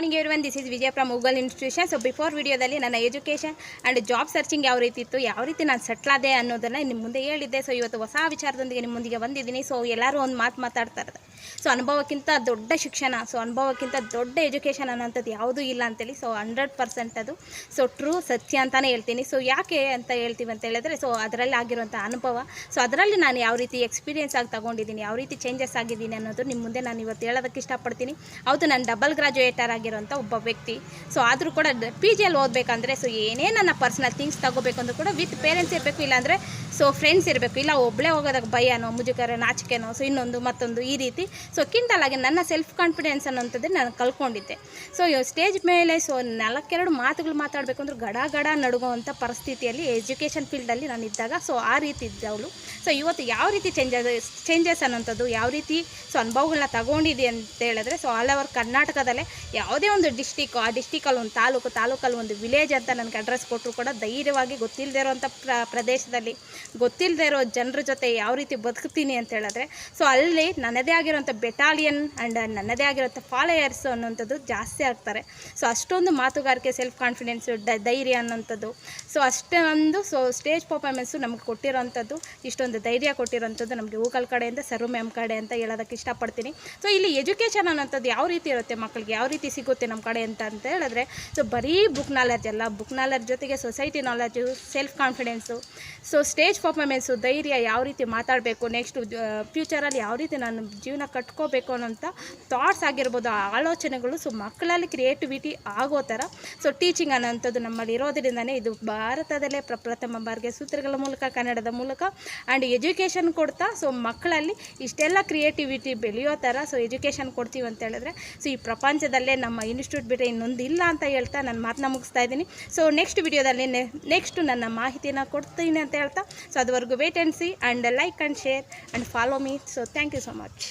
Morning everyone, this is Vijaya from Google institution. So before ವಿಡಿಯೋದಲ್ಲಿ ನನ್ನ education and job searching ಯಾವ ರೀತಿ ಇತ್ತು, ಯಾವ ರೀತಿ ನಾನು ಸೆಟ್ಲಾದೆ ಅನ್ನೋದನ್ನು ನಿಮ್ಮ ಮುಂದೆ ಹೇಳಿದ್ದೆ. ಸೊ ಇವತ್ತು ಹೊಸ ವಿಚಾರದೊಂದಿಗೆ ನಿಮ್ಮ ಮುಂದಿಗೆ ಬಂದಿದ್ದೀನಿ. ಸೊ ಎಲ್ಲರೂ ಒಂದು ಮಾತು ಮಾತಾಡ್ತಾರೆ, ಸೊ ಅನುಭವಕ್ಕಿಂತ ದೊಡ್ಡ ಶಿಕ್ಷಣ, ಸೊ ಅನುಭವಕ್ಕಿಂತ ದೊಡ್ಡ ಎಜುಕೇಷನ್ ಅನ್ನೋಂಥದ್ದು ಯಾವುದೂ ಇಲ್ಲ ಅಂತೇಳಿ. ಸೊ 100% ಅದು ಸೊ ಟ್ರೂ, ಸತ್ಯ ಅಂತಲೇ ಹೇಳ್ತೀನಿ. ಸೊ ಯಾಕೆ ಅಂತ ಹೇಳ್ತೀವಿ ಅಂತ ಹೇಳಿದ್ರೆ, ಸೊ ಅದರಲ್ಲಿ ಆಗಿರುವಂಥ ಅನುಭವ, ಸೊ ಅದರಲ್ಲಿ ನಾನು ಯಾವ ರೀತಿ ಎಕ್ಸ್ಪೀರಿಯೆನ್ಸ್ ಆಗಿ ತೊಗೊಂಡಿದ್ದೀನಿ, ಯಾವ ರೀತಿ ಚೇಂಜಸ್ ಆಗಿದ್ದೀನಿ ಅನ್ನೋದು ನಿಮ್ಮ ಮುಂದೆ ನಾನು ಇವತ್ತು ಹೇಳೋದಕ್ಕೆ ಇಷ್ಟಪಡ್ತೀನಿ. ಹೌದು, ನಾನು ಡಬಲ್ ಗ್ರಾಜುಯೇಟರ್ ಆಗಿರೋಂಥ ಒಬ್ಬ ವ್ಯಕ್ತಿ. ಸೊ ಆದರೂ ಕೂಡ ಪಿ ಜಿಯಲ್ಲಿ ಓದಬೇಕಂದ್ರೆ ಸೊ ಏನೇ ನನ್ನ ಪರ್ಸ್ನಲ್ ಥಿಂಗ್ಸ್ ತೊಗೋಬೇಕಂದ್ರೂ ಕೂಡ ವಿತ್ ಪೇರೆಂಟ್ಸ್ ಇರಬೇಕು, ಇಲ್ಲಾಂದರೆ ಸೊ ಫ್ರೆಂಡ್ಸ್ ಇರಬೇಕು. ಇಲ್ಲ ಒಬ್ಬಳೇ ಹೋಗೋದಕ್ಕೆ ಭಯನೋ, ಮುಜುಗರ, ನಾಚಿಕೆನೋ, ಸೊ ಇನ್ನೊಂದು ಮತ್ತೊಂದು ಈ ರೀತಿ ಸೊ ಕಿಂಡಲಾಗಿ ನನ್ನ ಸೆಲ್ಫ್ ಕಾನ್ಫಿಡೆನ್ಸ್ ಅನ್ನೋಂಥದ್ದು ನಾನು ಕಳ್ಕೊಂಡಿದ್ದೆ. ಸೊ ಸ್ಟೇಜ್ ಮೇಲೆ ಸೊ 4 ಮಾತುಗಳು ಮಾತಾಡಬೇಕು ಅಂದ್ರೆ ಗಡ ನಡುಗುವಂಥ ಪರಿಸ್ಥಿತಿಯಲ್ಲಿ ಎಜುಕೇಷನ್ ಫೀಲ್ಡಲ್ಲಿ ನಾನು ಇದ್ದಾಗ ಸೊ ಆ ರೀತಿ ಇದ್ದವಳು. ಸೊ ಇವತ್ತು ಯಾವ ರೀತಿ ಚೇಂಜಸ್ ಅನ್ನೋಂಥದ್ದು, ಯಾವ ರೀತಿ ಸೊ ಅನುಭವಗಳನ್ನ ತಗೊಂಡಿದೆ ಅಂತ ಹೇಳಿದ್ರೆ, ಸೊ ಆಲ್ ಓವರ್ ಕರ್ನಾಟಕದಲ್ಲೇ ಯಾವುದೇ ಒಂದು ಡಿಸ್ಟಿಕ್, ಆ ಡಿಸ್ಟಿಕಲ್ಲಿ ಒಂದು ತಾಲೂಕಲ್ಲಿ ಒಂದು ವಿಲೇಜ್ ಅಂತ ನನಗೆ ಅಡ್ರೆಸ್ ಕೊಟ್ಟರು ಕೂಡ ಧೈರ್ಯವಾಗಿ ಗೊತ್ತಿಲ್ಲದೆ ಇರೋವಂಥ ಪ್ರದೇಶದಲ್ಲಿ ಗೊತ್ತಿಲ್ಲದೆ ಇರೋ ಜನರ ಜೊತೆ ಯಾವ ರೀತಿ ಬದುಕ್ತೀನಿ ಅಂತ ಹೇಳಿದ್ರೆ, ಸೊ ಅಲ್ಲಿ ನನ್ನದೇ ಆಗಿರೋಂಥ ಬೆಟಾಲಿಯನ್ ಆ್ಯಂಡ್ ನನ್ನದೇ ಆಗಿರೋಂಥ ಫಾಲೋಯರ್ಸ್ ಅನ್ನೋಂಥದ್ದು ಜಾಸ್ತಿ ಆಗ್ತಾರೆ. ಸೊ ಅಷ್ಟೊಂದು ಮಾತುಗಾರಿಕೆ, ಸೆಲ್ಫ್ ಕಾನ್ಫಿಡೆನ್ಸು, ಧೈರ್ಯ ಅನ್ನೋಂಥದ್ದು, ಸೊ ಅಷ್ಟೊಂದು ಸೊ ಸ್ಟೇಜ್ ಪರ್ಫಾರ್ಮೆನ್ಸು ನಮಗೆ ಕೊಟ್ಟಿರೋಂಥದ್ದು, ಇಷ್ಟೊಂದು ಧೈರ್ಯ ಕೊಟ್ಟಿರೋಂಥದ್ದು ನಮಗೆ ಗೂಗಲ್ ಕಡೆಯಿಂದ, ಸರ್ವ ಮ್ಯಾಮ್ ಕಡೆ ಅಂತ ಹೇಳೋದಕ್ಕೆ ಇಷ್ಟಪಡ್ತೀನಿ. ಸೊ ಇಲ್ಲಿ ಎಜುಕೇಷನ್ ಅನ್ನೋಂಥದ್ದು ಯಾವ ರೀತಿ ಇರುತ್ತೆ, ಮಕ್ಕಳಿಗೆ ಯಾವ ರೀತಿ ಸಿಗುತ್ತೆ ನಮ್ಮ ಕಡೆ ಅಂತ ಹೇಳಿದ್ರೆ, ಸೊ ಬರೀ ಬುಕ್ ನಾಲೆಡ್ಜ್ ಅಲ್ಲ, ಬುಕ್ ನಾಲೆಡ್ಜ್ ಜೊತೆಗೆ society knowledge, self confidence, so stage performance, ಧೈರ್ಯ, ಯಾವ ರೀತಿ ಮಾತಾಡಬೇಕು, ನೆಕ್ಸ್ಟು ಫ್ಯೂಚರಲ್ಲಿ ಯಾವ ರೀತಿ ನಾನು ಜೀವನ ಕಟ್ಕೋಬೇಕು ಅನ್ನೋಂಥ ಥಾಟ್ಸ್ ಆಗಿರ್ಬೋದು, ಆಲೋಚನೆಗಳು ಸೊ ಮಕ್ಕಳಲ್ಲಿ ಕ್ರಿಯೇಟಿವಿಟಿ ಆಗೋ ಥರ ಸೊ ಟೀಚಿಂಗ್ ಅನ್ನೋಂಥದ್ದು ನಮ್ಮಲ್ಲಿ ಇರೋದ್ರಿಂದನೇ ಇದು ಭಾರತದಲ್ಲೇ ಪ್ರಥಮ ಬಾರಿಗೆ ಸೂತ್ರಗಳ ಮೂಲಕ, ಕನ್ನಡದ ಮೂಲಕ ಆ್ಯಂಡ್ ಎಜುಕೇಷನ್ ಕೊಡ್ತಾ ಸೊ ಮಕ್ಕಳಲ್ಲಿ ಇಷ್ಟೆಲ್ಲ ಕ್ರಿಯೇಟಿವಿಟಿ ಬೆಳೆಯೋ ಥರ ಸೊ ಎಜುಕೇಷನ್ ಕೊಡ್ತೀವಿ ಅಂತ ಹೇಳಿದ್ರೆ, ಸೊ ಈ ಪ್ರಪಂಚದಲ್ಲೇ ನಮ್ಮ ಇನ್ಸ್ಟಿಟ್ಯೂಟ್ ಬಿಟ್ಟರೆ ಇನ್ನೊಂದು ಇಲ್ಲ ಅಂತ ಹೇಳ್ತಾ ನಾನು ಮಾತನ್ನ ಮುಗಿಸ್ತಾ ಇದ್ದೀನಿ. ಸೊ ನೆಕ್ಸ್ಟ್ ವಿಡಿಯೋದಲ್ಲಿ ನೆಕ್ಸ್ಟು ನನ್ನ ಮಾಹಿತಿನ ಕೊಡ್ತೀನಿ ಅಂತ ಹೇಳ್ತಾ, ಸೊ ಅದುವರೆಗೂ wait and see and like and share and follow me. So thank you so much.